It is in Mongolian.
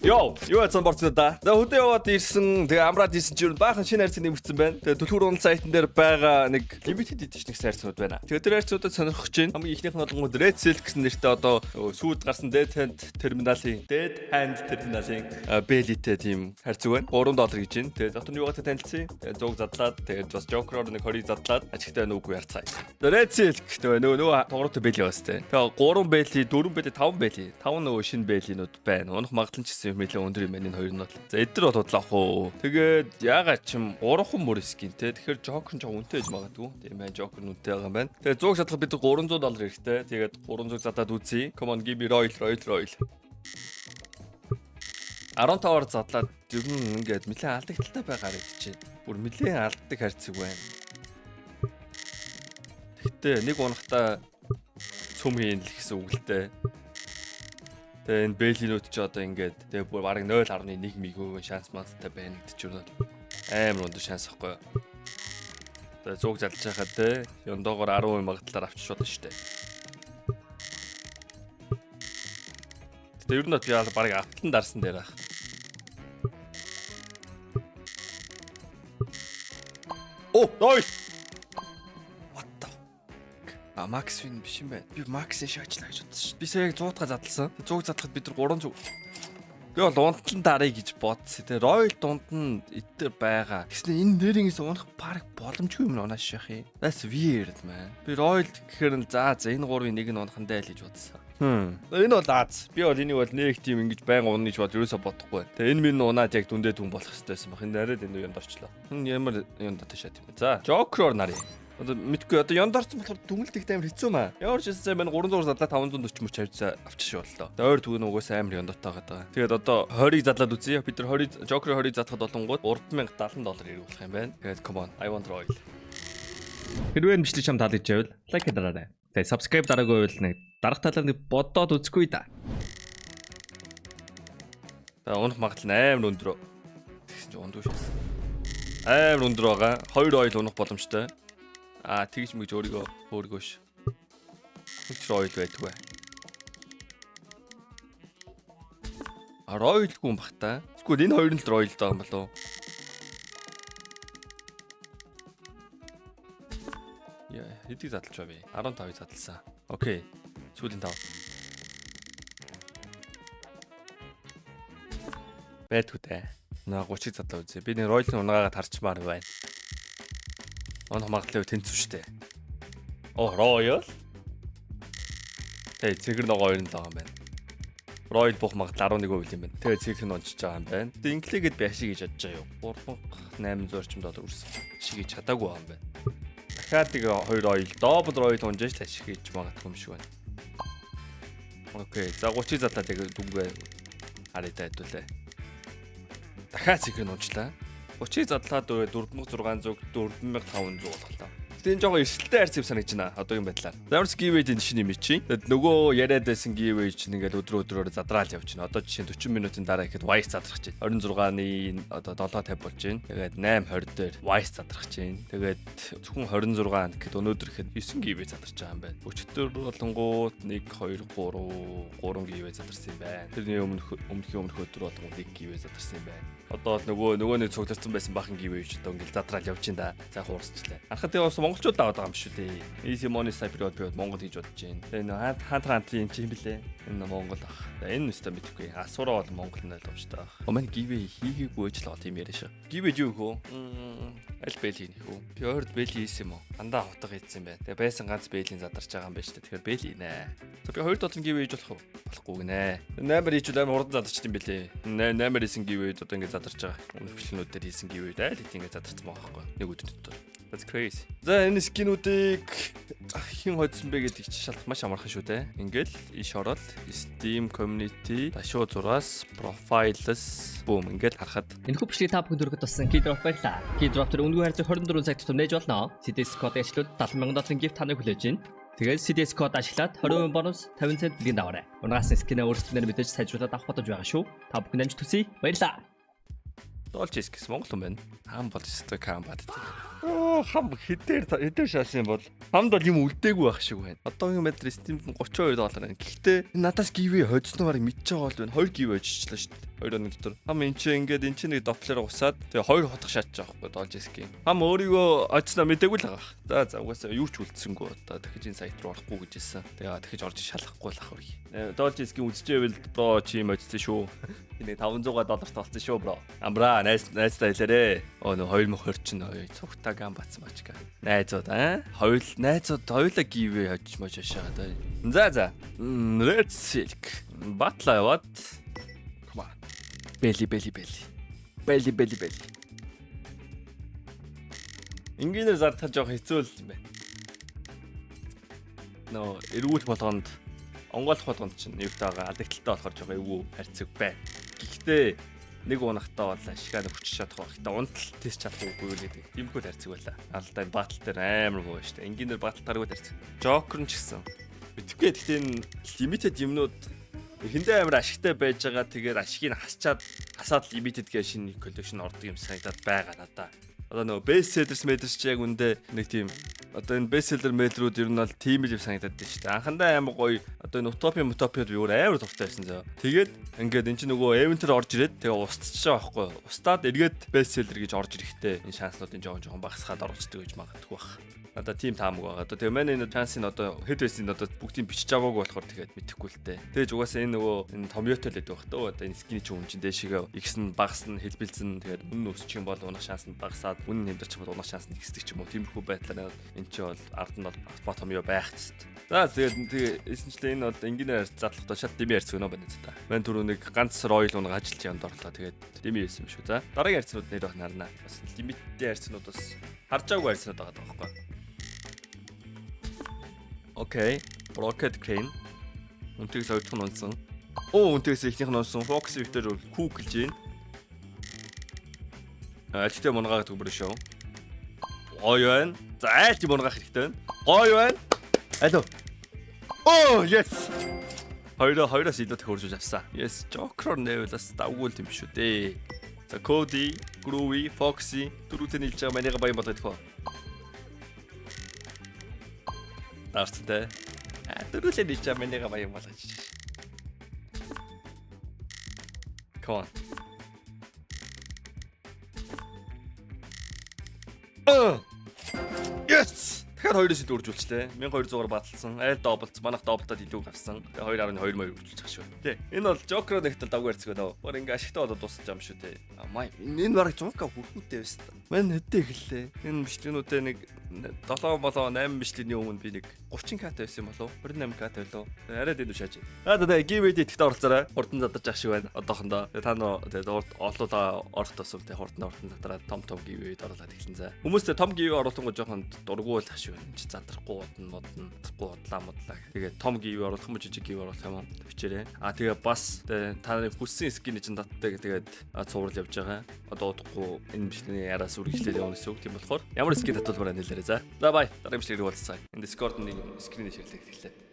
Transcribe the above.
Йоо, юу яцсан борцоо да. За хөдөө яваад ирсэн. Тэгээ амраад ирсэн чинь баахан шинэ хайрцаг нэмэгдсэн байна. Тэгээ түлхүүр он сайтн дээр байгаа нэг limited edition хайрцагуд байна. Тэгээ тэр хайрцагуудад сонирхож чинь хамгийн ихнийх нь болгоомод Red Silk гэсэн нэртэй одоо сүйд гарсан Dead Hand терминалын бэлитэй тийм хайрцаг байна. $3 гэж байна. Тэгээ дотор нь юугаатай танилцсан. Тэгээ зуг задлаад тэгээ бас Joker-оор нэг 20 задлаад ажигтай нүггүй ярцгаа. Red Silk нөгөө тоглолттой бэли бастай. Тэгээ 3 бэли, 4 бэли, 5 бэли. 5 нөгөө шинэ бэлинүүд байна. Унах магадлал ч гэсэн нэлээд өндөр юм байна энэ хоёр нь бол. За эдгээр бол бодлоох уу. Тэгээд яагаад ч юм 3хан мөр скин те. Тэгэхээр Joker жоо үнэтэй гэж магадгүй. Тийм байна. Joker үнэтэй байгаа юм байна. Тэгээд 100 шатлах бид $300 хэрэгтэй. Тэгээд 300 задаад үзье. Come on give me Royal. 15-аар задлаад ер нь ингээд нэлээд алдагдaltaй байгаар идчихэ. Бүр нэлээд алддаг харьцаг байна. Тэгтээ нэг унахтаа цөм хийн л гэсэн үг л дээ. Тэгээ энэ бэлинүүд ч одоо ингээд тэгээ бүр бараг 0.1 мг шанс манстай байна гэдэг чинь амар өндөр шанс ахгүй. Тэгээ зуг залж байхад те ёндоогоор 10% магадлалаар авчиж болно шүү дээ. Тэгээ ер нь би бараг автан дарсан дээр ах. Оо, ной. Макс вин биш юм байна. Би Максыг шаачлаа гэж бодсон шүү. Би сая яг 100-га задлсан. 100 задлахад бид нар 300. Би бол унтлан дарыг гэж бодсон. Тэгээ Royal дунд нь эдгээр байгаа. Гэснээр энэ нэрээс унах баг боломжгүй юм унаш яах юм. That's weird man. Би Royal гэхээр нь за энэ гурвын нэг нь унахандаа л гэж бодсон. Энэ бол Аз. Би бол энийг бол нэг тийм ингэж байнга унах гэж бод ерөөсө бодохгүй. Тэгээ энэ минь унаад яг дүндээ түн болох хэрэгтэйсэн баг. Энэ арай энэ юунд орчлоо. Ямар юунд татшаа тийм. За, Joker нарыг. Одоо мэдгүй одоо яндаарсан болохоор дүнэлтэх амар хэцүү маа. Ямар ч гэсэн байна 300 задлаа 540 мөч авчаа авчиж боллоо. Ойр түгэн угаасаа амар яндартаа байгаа. Тэгээд одоо 20-ыг задлаад үзье. Бид нар 20 Joker 20-ыг задлахад болонгууд $3070 ирүүлэх юм байна. Тэгээд come on, I want Royal. Хэрвээ бичлэг чам таалагдж байвал лайк дараарай. Тэгээд subscribe дараагүй байвал нэг дарах талаар нэг бодоод үзгүй да. За унах магадлал амар өндөр. Тэгсэн чинь ундуу шээс. Амар өндөр байгаа. 2 Royal унах боломжтой. Тэгж мэгж өөрийгөөш. Нэг Royal байдгүй. Royal гүн бах та. Тэгвэл энэ хоёр нь л Royal даа юм болов. Яа, хэдийг задлж байгаа би? 15-ыг задлсан. Окей. Сүүлийн 5. Байдгүй дээ. 30-ыг задлаа үзье. Би нэг Royal-ын унагаагаад харчмаар байна. Онох магадлал тэнцв штэ. Royal. Тэгээ цэгэр нөгөө хоёр нь л байгаа юм байна. Royal буух магадлал 11% юм байна. Тэгээ цэгэр нь онцож байгаа юм байна. Тэгээ инглигээд би ашиг гэж бодож байгаа юу. $3800 орчим үрсэн. Ашиг гэж чадаагүй байгаа юм байна. Дахиад тэгээ 2 Royal, double Royal унжиж ашиг гэж магадгүй юм шиг байна. Окей. За 30-ыг задлаа тэгээ дүнгээ харъя дайдуулаа. Дахиад цэгэр нь унжлаа. 30-ыг задлаад 4600 4500 болголоо. Тэгээд жоохон эрсдэлтэй хайрцаг санагдаж байна. Одоогийн байдлаар. Замс giveaway-д шинэ юм чинь. Тэгэд нөгөө яриад байсан giveaway чинь ингээл өдрөөр задраал явж байна. Одоо жишээ нь 40 минутын дараа ихэд Wise задрах чинь. 26-ны одоо 7:50 болж байна. Тэгээд 8:20 дээр Wise задрах чинь. Тэгээд зөвхөн 26 гэхэд өнөөдөр ихэд 9 giveaway задарч байгаа юм байна. Өчтөр болонгууд 1 2 3 giveaway задарсан юм байна. Тэрний өмнөх өдөр болонгууд 1 giveaway задарсан юм байна. Одоо нөгөө нэг цугларсан байсан бахан giveaway ч одоо ингээл задраал явж байна да. За хуурсчлаа. Анхад тэгээ бас монголчууд аваад байгаа юм шүү дээ. Easy money sniper би Монгол хийж бодож байна. Тэгээ хаант юм блэ? Энэ Монгол ах. Энэ нэстэ мэдхгүй. Асуураа бол Монгол нь ойлгомжтой ах. Өмнө giveaway хийгээгүй ч л гоо тийм яриа шүү. Giveaway юу хөө? Аль бэлийн хөө? Би ойрд бэли хийсэн юм уу? Андаа хутга хийсэн байна. Тэгээ байсан ганц бэлийн задарч байгаа юм байна шүү дээ. Тэгэхээр бэли нэ. За би $2 giveaway хийж болох уу? Болохгүй нэ. 8-аар хийчихвэл амар хурдан задарч тийм бэлээ. 8-аар хийсэн giveaway одоо ингэ задарч байгаа. Өмнөх бичлэгнүүд дээр хийсэн giveaway айл ингэ задарсан байгаа байхгүй. Нэг өдөртөө. That's crazy. За энэ скинүүдийг хэн хоцсон бэ гэдэг чинь шалах маш амархан шүү дээ. Ингээл иш ороод Steam community дашуу зураас profiles boom ингээл харахад энэхүү бичлэгийг та бүхэнд өргөд болсон Keydrop байлаа. Keydrop тэр үнгүй хайрцаг 24 цаг тутам нээж болно. CDS код ажиллаад $70,000 gift таныг хүлээж байна. Тэгээд CDS код ашиглаад 20% бонус 50 цент бэлгийн даваарай. Унагаас скинээ өөрсдөө мэдээж сайжруулаад авах бодож байгаа шүү. Та бүхэн амжилт хүсье. Баярлалаа. Dolce гэсэн Монгол хүн байна. Хам бол өстой кам бат. Хам хэдээр шаасан бол хамд бол юм үлдээгүй байх шиг байна. Одоогийн мэдрэ Steam $32 байна. Гэхдээ надаас giveaway хоцсноор мэдчихэж байгаа бол байна. 2 giveaway очичлаа шүү дээ. 2 оны дотор. Хам энэ чинь ингээд энэ чинь нэг доплер усаад тэгээ 2 хотох шатж байгаа байхгүй Dolgeski. Хам өөрийгөө очсноо мэдээгүй л байгаа. За угаасаа юу ч үлдсэнгүй одоо дахиж энэ сайт руу орохгүй гэж хэлсэн. Тэгээ дахиж орж шалахгүй л ах үрий. Dolgeski үзчихвэл бро чи модсон шүү. Энэ $500 толцсон шүү бро. Амбра найзтай хэлээрээ. Нөө 2020 чинь цугтаа гам батсан бачка. Найзууд найзууд хоёулаа гівээ хожиж мож шагаад. За. Let's see. Батлаа яваад. Come on. Belly. Ингээр зартах жоох хэцүү л юм байна. Нөө эргүүлэх болгонд онгойлох болгонд чинь юутайгаа алдагталтай болохоор жоох эвгүй харьцаг бай. Гэхдээ нэг унахтаа бол ашигаа хүч чадах байх. Гэтэ унтал тест чадахгүй гэдэг. Тиймхүү харьцаг байлаа. Алдаа батл дээр амар гоо штэ. Ингээр батл таргууд харьцаг. Joker нь ч гэсэн. Битгэхгүй гэхдээ энэ limited юмнууд эхэндээ амар ашигтай байж байгаа. Тэгээд ашигыг хасаад limited гэх шинэ collection ордог юм санагдаад байгаа надаа. Одоо нөгөө best sellers мэдэрч яг үндэ нэг тийм одоо энэ best seller мэйлрүүд ер нь бол тийм л юм санагдаад байна шүү дээ. Анхандаа амар гоё одоо энэ утопиуд юу амар дуртай байсан зөө. Тэгээд ингээд эн чинь нөгөө event-ээр орж ирээд тэгээ устчих байгаа байхгүй. Устаад эргээд best seller гэж орж ирэхтэй энэ шанснуудын жоохон багасгаад оролцдог гэж магадгүй байна. Одоо тим таамаг байгаа. Одоо тэгээ манай энэ шансын одоо хэд байсан одоо бүгдийг бичиж аваагүй болохоор тэгээд мэдэхгүй л дээ. Тэгэж угаасаа энэ нөгөө энэ томьёотой л байдаг байх таа. Одоо энэ скины чинь чинь дэшигээ X нь багасна, хэлбэлзэн тэгээд үнэн өсчих юм бол унах шанс нь багасаад үнэн хэмдэрч бол унах шанс нь ихсдэг ч юм уу. Тиймэрхүү байдлаар энэ чинь бол ард нь бол автомат томьёо байх ч. За тэгээд эсэнчлээ энэ бол энгийнээр задлахтаа шал дими ярьц өнөө байна за. Мэн түрүү нэг ганц ройл унаг ажилч юмд орлоо. Тэгээд дими хийсэн юм шүү. За дараагийн ярьцнууд нэр байх нарна. Бас лимиттэй ярьцнууд бас харж байгаагүй ярьцнууд байгаа байхгүй. Окей. Rocket Crane. Үнтэйгээс ойдох нь унсан. Үнтэйгээс ихнийх нь унсан. Fox Victor Cook гэлж байна. Альттай мунгаа гэдэг бүр шүү. Гоё байна. За альт мунгаах хэрэгтэй байна. Гоё байна. Алло. Yes. Хоёроос илүү төхөржүүлж авсан. Yes, Joker нэвлээс давгүй юм шүү дээ. За Cody, Groovy, Foxy дөрөвтэй нийлж байгаа манайга баян болоод идэх. Арцтай. Дөрөвлөө нийлж байгаа манайга баян болгож. Come on. Yes! Тэгэхээр 2-оос илүү үржүүлчлээ. 1200-аар баталсан. Айл доблц, манайх доблтод илүү гарсан. Тэгээ 2.2 мөр үржүүлж байгаа шүү. Тэ. Энэ бол Joker нэгтэл давгүй ярьцгаа нөө. Бор ингээ ашигтай болоод дуусах юм шүү тэ. Май. Энэ бараг 100к хүрхүүтэй байсан та. Мань хэдэ эхэллээ. Энэ бичлэгнүүтэй нэг 7-8 бичлэгний өмнө би нэг 30к тавьсан юм болов? 28к тавилаа. Арай дэд шааж. За giveaway идэхтэй оролцоорой. Хурдан задарч ах шиг байна. Одоохондоо. Та нөө олуулаа орох тусам тэ хурдан задраад том giveaway-д оруулаад эхэлсэн за. Хүмүүстэй том giveaway оруулсан гоо жоохон дургуул ах шиг байна. Чи задрахгүй бодно. Бодлаа. Тэгээд том giveaway оруулах юм жижиг giveaway оруулах юм бичээрэй. Тэгээ бас та нарын хүссэн скин чинь татдаг тэгээд цуврал явж байгаа. Одоо удахгүй энэ бичлэгийн яраас үргэлжлээд явна гэсэн үг тийм болохоор ямар скин татвал барай нэлээрээ за. За бай. Дараагийн бичлэгээр уулзцаа. Энэ Discord-ын скрин ширлэг хэлээ.